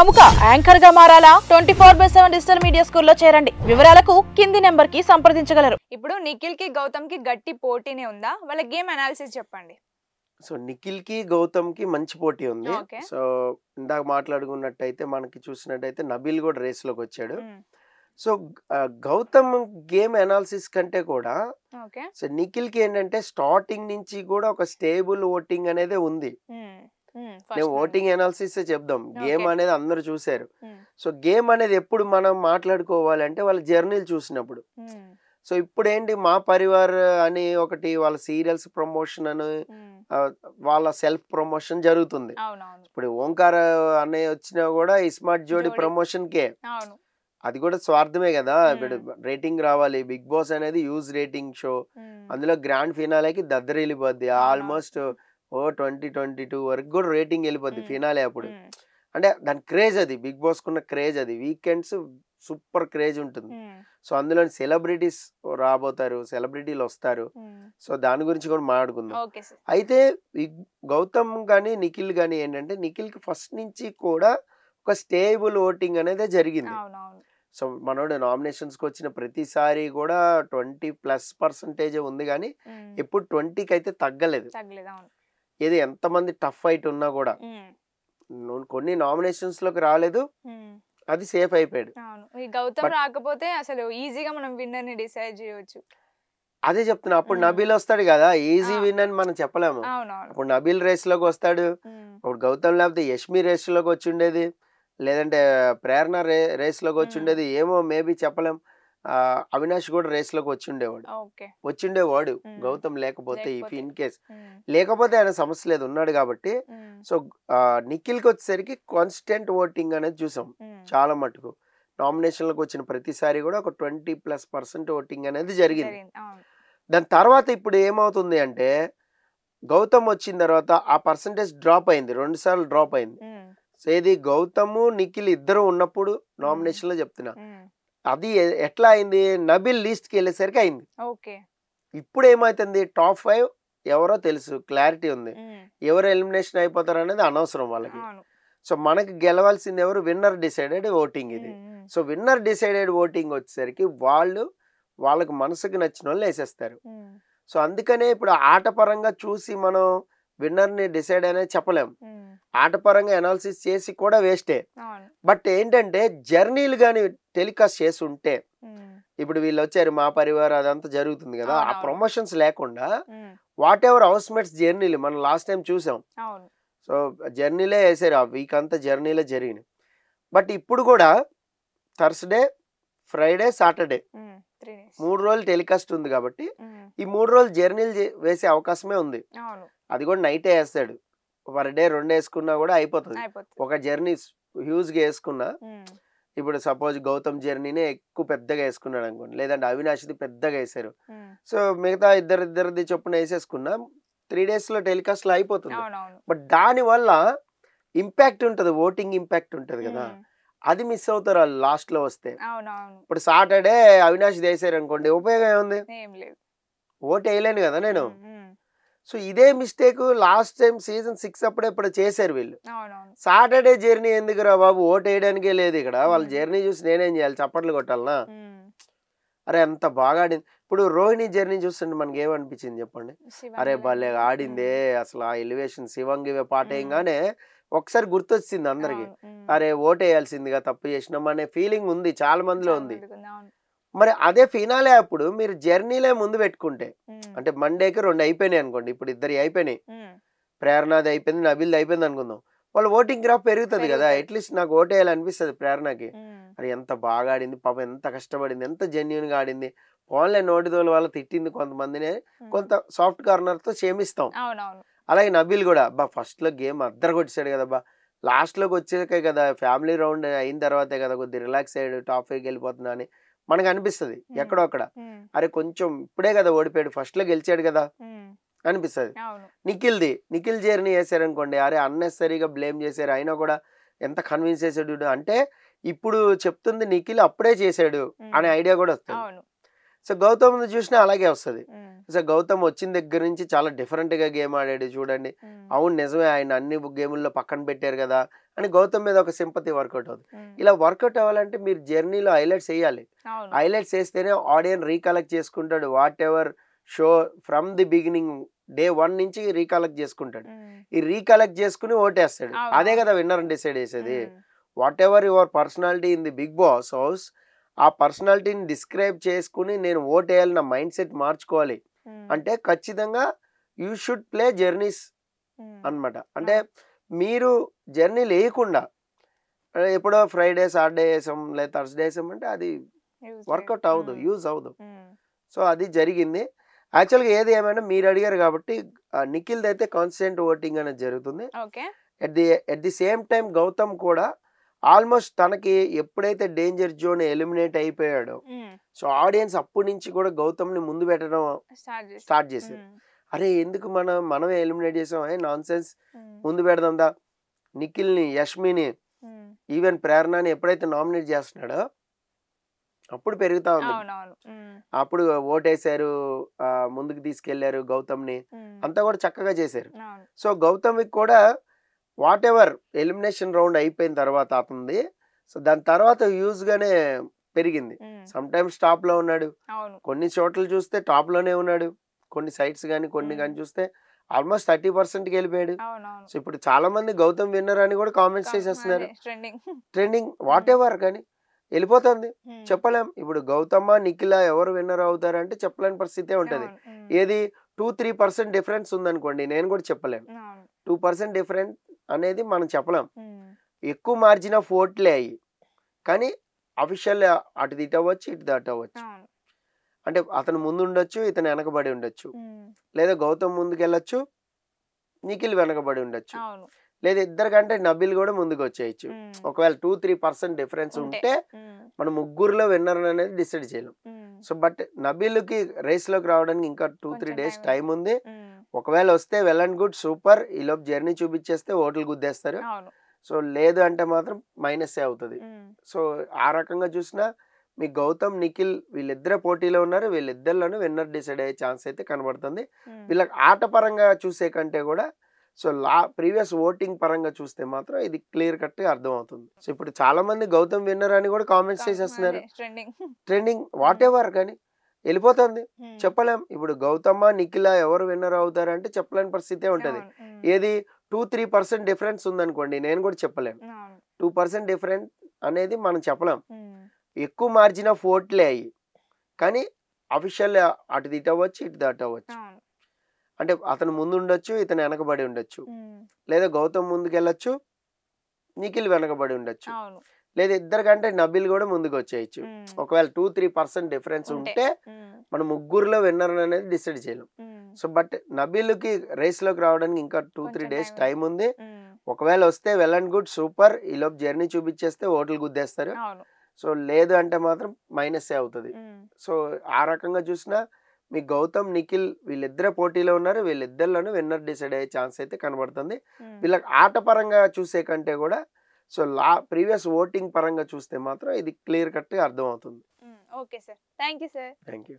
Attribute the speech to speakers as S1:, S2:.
S1: ప్రముఖ యాంకర్ గా మారాలా 24/7 digital media స్కూల్లో చేరండి. వివరాలకు కింది నెంబర్ కి సంప్రదించగలరు.
S2: ఇప్పుడు నిఖిల్ కి గౌతమ్ కి గట్టి పోటీనే ఉందా? వాళ్ళ గేమ్ అనాలిసిస్ చెప్పండి.
S3: సో నిఖిల్ కి గౌతమ్ కి మంచి పోటీ ఉంది.
S2: ఓకే.
S3: సో ఇందాక మాట్లాడుకున్నట్టయితే మనకి చూసినట్టయితే నబీల్ కూడా రేస్ లోకి వచ్చాడు. సో గౌతమ్ గేమ్ అనాలిసిస్ కంటే కూడా
S2: ఓకే.
S3: సో నిఖిల్ కి ఏంటంటే స్టార్టింగ్ నుంచి కూడా ఒక స్టేబుల్ ఓటింగ్ అనేది ఉంది. నేను ఓటింగ్ అనాలిసిస్ చెప్దాం. Game
S2: Okay.
S3: అనేది అందరూ చూసారు. సో గేమ్ అనేది ఎప్పుడు మనం మాట్లాడుకోవాలంటే వాళ్ళ జర్నీలు చూసినప్పుడు. సో ఇప్పుడు ఏంటి మా పరివార్ అని ఒకటి వాళ్ళ సీరియల్స్ ప్రమోషన్ అని వాళ్ళ సెల్ఫ్ ప్రమోషన్ జరుగుతుంది.
S2: అవునవును.
S3: ఇప్పుడు ఓంకార్ అన్నయ్య వచ్చినా కూడా ఈ స్మార్ట్ జోడి
S2: జోడి.
S3: ప్రమోషన్ కే
S2: అవును.
S3: అది కూడా స్వార్థమే కదా. ఇప్పుడు రేటింగ్ రావాలి. బిగ్ బాస్ అనేది యూజ్ రేటింగ్ షో. అందులో గ్రాండ్ ఫినాలేకి దద్దరిల్లిపోద్ది. ఆల్మోస్ట్ 2022 వరకు కూడా రేటింగ్ వెళ్ళిపోద్ది ఫినాలే అప్పుడు. అంటే దాని క్రేజ్ అది, బిగ్ బాస్ కున్న క్రేజ్ అది. వీకెండ్స్ సూపర్ క్రేజ్ ఉంటుంది. సో అందులో సెలబ్రిటీస్ రాబోతారు, సెలబ్రిటీలు వస్తారు. సో దాని గురించి కూడా మాట్లాడుకుందాం.
S2: Okay sir.
S3: అయితే ఈ గౌతమ్ కానీ నిఖిల్ కానీ ఏంటంటే నిఖిల్ కి ఫస్ట్ నుంచి కూడా ఒక స్టేబుల్ ఓటింగ్ అనేది జరిగింది.
S2: అవునవును.
S3: సో మనోడు నామినేషన్స్ కి వచ్చిన ప్రతిసారి కూడా 20+% ఉంది కానీ ఎప్పుడు 20కి అయితే తగ్గలేదు.
S2: తగ్గలేదు. అవును.
S3: ఏది ఎంతమంది టఫ్ ఫైట్ ఉన్నా కూడా కొన్ని నామినేషన్స్ లోకి రాలేదు, అది సేఫ్ అయిపోయాడు.
S2: అవును. ఈ గౌతమ్ రాకపోతే అసలు ఈజీగా మనం విన్నర్ ని డిసైడ్ చేయొచ్చు.
S3: అదే చెప్తున్నా. అప్పుడు నబీల్ వస్తాడు కదా, ఈజీ విన్ అని మనం చెప్పలేము.
S2: అవునవును.
S3: అప్పుడు నబీల్ రేస్ లోకి వస్తాడు, అప్పుడు గౌతమ్ లేకపోతే యష్మి రేస్ లోకి వచ్చి ఉండేది, లేదంటే ప్రేరణ రేస్ లోకి వచ్చి ఉండేది. ఏమో మేబీ చెప్పలేం. అవినాష్ కూడా రేస్ లోకి వచ్చిండేవాడు గౌతమ్ లేకపోతే. ఇఫ్ ఇన్ కేస్ లేకపోతే ఆయన సమస్య లేదు, ఉన్నాడు కాబట్టి. సో నిఖిల్ కి వచ్చేసరికి కాన్స్టెంట్ ఓటింగ్ అనేది చూసాం చాలా మటుకు. నామినేషన్లకు వచ్చిన ప్రతిసారి కూడా ఒక 20+% ఓటింగ్ అనేది జరిగింది. దాని తర్వాత ఇప్పుడు ఏమవుతుంది అంటే గౌతమ్ వచ్చిన తర్వాత ఆ పర్సంటేజ్ డ్రాప్ అయింది, 2 సార్లు డ్రాప్ అయింది. సో ఇది గౌతమ్ నిఖిల్ ఇద్దరు ఉన్నప్పుడు నామినేషన్ లో చెప్తున్నా. అది ఎట్లా అయింది, నబీల్ లీస్ట్ కి వెళ్ళేసరికి అయింది. ఇప్పుడు ఏమైతుంది, టాప్ 5 ఎవరో తెలుసు, క్లారిటీ ఉంది. ఎవరు ఎలిమినేషన్ అయిపోతారు అనేది అనవసరం వాళ్ళకి. సో మనకి గెలవాల్సింది ఎవరు, విన్నర్ డిసైడెడ్ ఓటింగ్ ఇది. సో విన్నర్ డిసైడెడ్ ఓటింగ్ వచ్చేసరికి వాళ్ళకి మనసుకు నచ్చిన వాళ్ళు వేసేస్తారు. సో అందుకనే ఇప్పుడు ఆటపరంగా చూసి మనం విన్నర్ ని డిసైడ్ అనేది చెప్పలేం. ఆటపరంగా అనాలిసిస్ చేసి కూడా వేస్టే. బట్ ఏంటంటే జర్నీలు కానీ టెలికాస్ట్ చేసి ఉంటే, ఇప్పుడు వీళ్ళు వచ్చారు మా పరివార్ అదంతా జరుగుతుంది కదా, ఆ ప్రమోషన్స్ లేకుండా వాట్ ఎవర్ హౌస్ మేట్స్ జర్నీలు మనం లాస్ట్ టైం చూసాం. సో జర్నీలే వేసారు, ఆ వీక్ అంతా జర్నీలే జరిగినాయి. బట్ ఇప్పుడు కూడా థర్స్డే, ఫ్రైడే, సాటర్డే 3 రోజులు టెలికాస్ట్ ఉంది కాబట్టి ఈ 3 రోజులు జర్నీలు వేసే అవకాశమే ఉంది. అది కూడా నైటే వేస్తాడు. పర్ డే 2 వేసుకున్నా కూడా అయిపోతుంది. ఒక జర్నీ హ్యూజ్ గా వేసుకున్నా, ఇప్పుడు సపోజ్ గౌతమ్ జర్నీనే ఎక్కువ పెద్దగా వేసుకున్నాడు అనుకోండి, లేదంటే అవినాష్ది పెద్దగా వేసారు. సో మిగతా ఇద్దరిది చొప్పున వేసేసుకున్నా 3 days లో టెలికాస్ట్ లో అయిపోతుంది. బట్ దాని వల్ల ఇంపాక్ట్ ఉంటది, ఓటింగ్ ఇంపాక్ట్ ఉంటది కదా, అది మిస్ అవుతారు వాళ్ళు లాస్ట్ లో వస్తే. ఇప్పుడు సాటర్డే అవినాష్ వేసారు అనుకోండి, ఉపయోగం ఏముంది, ఓటు వేయలేను కదా నేను. సో ఇదే మిస్టేక్ లాస్ట్ టైం సీజన్ 6 అప్పుడే ఇప్పుడు చేశారు వీళ్ళు. సాటర్డే జర్నీ ఎందుకురా బాబు, ఓటు వేయడానికే లేదు ఇక్కడ. వాళ్ళ జర్నీ చూసి నేనేం చేయాలి, చప్పట్లు కొట్టాలనా? అరే అంత బాగా ఆడింది. ఇప్పుడు రోహిణి జర్నీ చూస్తుంటే మనకి ఏమనిపించింది చెప్పండి, అరే భలే ఆడిందే అసలు. ఆ ఎలివేషన్ శివంగివే పాట వేయగానే ఒకసారి గుర్తొచ్చింది అందరికి, అరే ఓటు వేయాల్సిందిగా, తప్పు చేసినాం అనే ఫీలింగ్ ఉంది చాలా మందిలో ఉంది. మరి అదే ఫినాలే అప్పుడు మీరు జర్నీలే ముందు పెట్టుకుంటే, అంటే మండేకి 2 అయిపోయినాయి అనుకోండి, ఇప్పుడు 2 అయిపోయినాయి, ప్రేరణది అయిపోయింది, నబీల్ది అయిపోయింది అనుకుందాం, వాళ్ళ ఓటింగ్ గ్రాఫ్ పెరుగుతుంది కదా. అట్లీస్ట్ నాకు ఓటు వేయాలనిపిస్తుంది ప్రేరణకి. అది ఎంత బాగా ఆడింది పాపం, ఎంత కష్టపడింది, ఎంత జెన్యున్ గా ఆడింది. ఆన్లైన్ నోటిదోలు వల్ల తిట్టింది కొంతమందిని, కొంత సాఫ్ట్ కార్నర్ తో క్షమిస్తాం. అలాగే నబీల్ కూడా బా ఫస్ట్ లో గేమ్ అద్దరు కొట్టేశాడు కదా బా, లాస్ట్ లోకి వచ్చాకే కదా, ఫ్యామిలీ రౌండ్ అయిన తర్వాతే కదా కొద్దిగా రిలాక్స్ అయ్యాడు, టాప్ 5 వెళ్ళిపోతున్నా అని మనకు అనిపిస్తుంది ఎక్కడో అక్కడ. అరే కొంచెం ఇప్పుడే కదా ఓడిపోయాడు, ఫస్ట్ లో గెలిచాడు కదా అనిపిస్తుంది. నిఖిల్ జర్నీ వేసారు అనుకోండి, అరే అన్నెసరీగా బ్లేమ్ చేశారు, అయినా కూడా ఎంత కన్విన్స్ చేసాడు అంటే ఇప్పుడు చెప్తుంది నిఖిల్ అప్పుడే చేశాడు అనే ఐడియా కూడా వస్తుంది. సో గౌతమ్ చూసినా అలాగే వస్తుంది. సో గౌతమ్ వచ్చిన దగ్గర నుంచి చాలా డిఫరెంట్గా గేమ్ ఆడాడు చూడండి, అవును నిజమే ఆయన అన్ని గేముల్లో పక్కన పెట్టారు కదా అని గౌతమ్ మీద ఒక సింపతి వర్కౌట్ అవుతుంది. ఇలా వర్కౌట్ అవ్వాలంటే మీరు జర్నీలో హైలైట్స్ వేయాలి. హైలైట్స్ వేస్తేనే ఆడియన్స్ రీకలెక్ట్ చేసుకుంటాడు. What ever show from the beginning day 1 నుంచి రీకలెక్ట్ చేసుకుంటాడు. ఈ రీకలెక్ట్ చేసుకుని ఓటేస్తాడు. అదే కదా విన్నర్ అని డిసైడ్ చేసేది. Whatever your personality in the Bigg Boss house, ఆ పర్సనాలిటీని డిస్క్రైబ్ చేసుకుని నేను ఓటేయాలి, నా మైండ్ సెట్ మార్చుకోవాలి అంటే ఖచ్చితంగా యూ షుడ్ ప్లే జర్నీస్ అన్నమాట. అంటే మీరు జర్నీలు వేయకుండా ఎప్పుడో ఫ్రైడే సాటర్డే వేసాం లేదా థర్స్డే వేసాం అంటే అది వర్కౌట్ అవ్వదు, యూజ్ అవ్వదు. సో అది జరిగింది. యాక్చువల్గా ఏది ఏమైనా మీరు అడిగారు కాబట్టి నిఖిల్ది అయితే కాన్స్టెంట్ ఓటింగ్ అనేది జరుగుతుంది. At the same time Gautam కూడా ఆల్మోస్ట్ తనకి ఎప్పుడైతే డేంజర్ జోన్ ఎలిమినేట్ అయిపోయాడో సో ఆడియన్స్ అప్పటి నుంచి కూడా గౌతమ్ ని ముందు పెట్టడం స్టార్ట్ చేశారు. అరే ఎందుకు మనమే ఎలిమినేట్ చేసాం, నాన్ సెన్స్, ముందు పెడదాం దా. నిఖిల్ ని, యష్మిని, ఈవెన్ ప్రేరణని ఎప్పుడైతే నామినేట్ చేస్తున్నాడో అప్పుడు పెరుగుతా ఉంది. అప్పుడు ఓటేశారు, ముందుకు తీసుకెళ్లారు గౌతమ్ ని, అంతా కూడా చక్కగా చేశారు. సో గౌతమ్ కూడా వాట్ ఎవర్ ఎలిమినేషన్ రౌండ్ అయిపోయిన తర్వాత అతనిది, సో దాని తర్వాత యూజ్ గానే పెరిగింది. సమ్ టైమ్స్ టాప్ లో ఉన్నాడు, కొన్ని చోట్ల చూస్తే టాప్ లోనే ఉన్నాడు, కొన్ని సైట్స్ కానీ కొన్ని కానీ చూస్తే ఆల్మోస్ట్ 30% వెళ్ళిపోయాడు. సో ఇప్పుడు చాలా మంది గౌతమ్ విన్నర్ అని కూడా కామెంట్స్ చేసేస్తున్నారు. ట్రెండింగ్ వాట్ ఎవర్ కానీ వెళ్ళిపోతుంది, చెప్పలేం. ఇప్పుడు గౌతమ్మ నిఖిల ఎవరు విన్నర్ అవుతారు అంటే చెప్పలేని పరిస్థితే ఉంటది. ఏది 2-3% డిఫరెన్స్ ఉందనుకోండి, నేను కూడా చెప్పలేను. 2% డిఫరెన్స్ అనేది మనం చెప్పలేం. ఎక్కువ మార్జిన్ ఆఫ్ ఓట్లే అయ్యి, కానీ అఫీషియల్ అటు ఇటు అవ్వచ్చు, ఇటు అటు అవ్వచ్చు. అంటే అతను ముందు ఉండొచ్చు, ఇతను వెనకబడి ఉండొచ్చు, లేదా గౌతమ్ ముందుకు వెళ్ళొచ్చు, నిఖిల్ వెనకబడి ఉండొచ్చు, లేదా ఇద్దరు కంటే నబిల్ కూడా ముందుకు వచ్చేయచ్చు. ఒకవేళ 2-3% డిఫరెన్స్ ఉంటే మనం ముగ్గురులో విన్నర్ అనేది డిసైడ్ చేయలేం. సో బట్ నబిల్కి రేస్ లోకి రావడానికి ఇంకా 2-3 డేస్ టైం ఉంది. ఒకవేళ వస్తే వెల్ అండ్ గుడ్, సూపర్, ఈలోపు జర్నీ చూపించేస్తే ఓట్లు గుద్దేస్తారు. సో లేదు అంటే మాత్రం మైనస్ఏ అవుతుంది. సో ఆ రకంగా చూసినా మీ గౌతమ్, నిఖిల్ వీళ్ళిద్దరే పోటీలో ఉన్నారు. వీళ్ళిద్దరిలోనూ విన్నర్ డిసైడ్ అయ్యే ఛాన్స్ అయితే కనబడుతుంది. వీళ్ళకి ఆట పరంగా చూసే కంటే కూడా సో ప్రీవియస్ ఓటింగ్ పరంగా చూస్తే మాత్రం ఇది క్లియర్ కట్ గా అర్థం అవుతుంది. సో ఇప్పుడు చాలా మంది గౌతమ్ విన్నర్ అని కూడా కామెంట్స్ చేసేస్తున్నారు. ట్రెండింగ్ వాట్ ఎవర్ కానీ వెళ్ళిపోతుంది, చెప్పలేం. ఇప్పుడు గౌతమ్మ, నిఖిల ఎవరు విన్నర్ అవుతారు అంటే చెప్పలేని పరిస్థితే ఉంటది. ఏది 2-3% డిఫరెన్స్ ఉందనుకోండి, నేను కూడా చెప్పలేను. 2% డిఫరెన్స్ అనేది మనం చెప్పలేం. ఎక్కువ మార్జిన్ ఆఫ్ ఓట్లే అయ్యి, కానీ అఫీషియల్ అటు ఇటు అవ్వచ్చు, ఇటు అటు అవ్వచ్చు. అంటే అతను ముందు ఉండొచ్చు, ఇతను వెనకబడి ఉండొచ్చు, లేదా గౌతమ్ ముందుకు వెళ్ళొచ్చు, నిఖిల్ వెనకబడి ఉండొచ్చు, లేదా ఇద్దరు కంటే నబిల్ కూడా ముందుకు వచ్చేయచ్చు. ఒకవేళ 2-3% డిఫరెన్స్ ఉంటే మనం ముగ్గురులో విన్నర్ అనేది డిసైడ్ చేయలేం. సో బట్ నబిల్కి రేస్ లోకి రావడానికి ఇంకా 2-3 డేస్ టైం ఉంది. ఒకవేళ వస్తే వెల్ అండ్ గుడ్, సూపర్, ఈలోపు జర్నీ చూపించేస్తే ఓట్లు గుద్దేస్తారు. సో లేదు అంటే మాత్రం మైనస్ఏ అవుతుంది. సో ఆ రకంగా చూసినా మీ గౌతమ్, నిఖిల్ వీళ్ళిద్దరే పోటీలో ఉన్నారు. వీళ్ళిద్దరిలోనూ విన్నర్ డిసైడ్ అయ్యే ఛాన్స్ అయితే కనబడుతుంది. వీళ్ళకి ఆట పరంగా చూసే కంటే కూడా సో ప్రీవియస్ ఓటింగ్ పరంగా చూస్తే మాత్రం ఇది క్లియర్ కట్ గా అర్థం అవుతుంది.
S2: Okay sir, thank you sir.
S3: Thank you.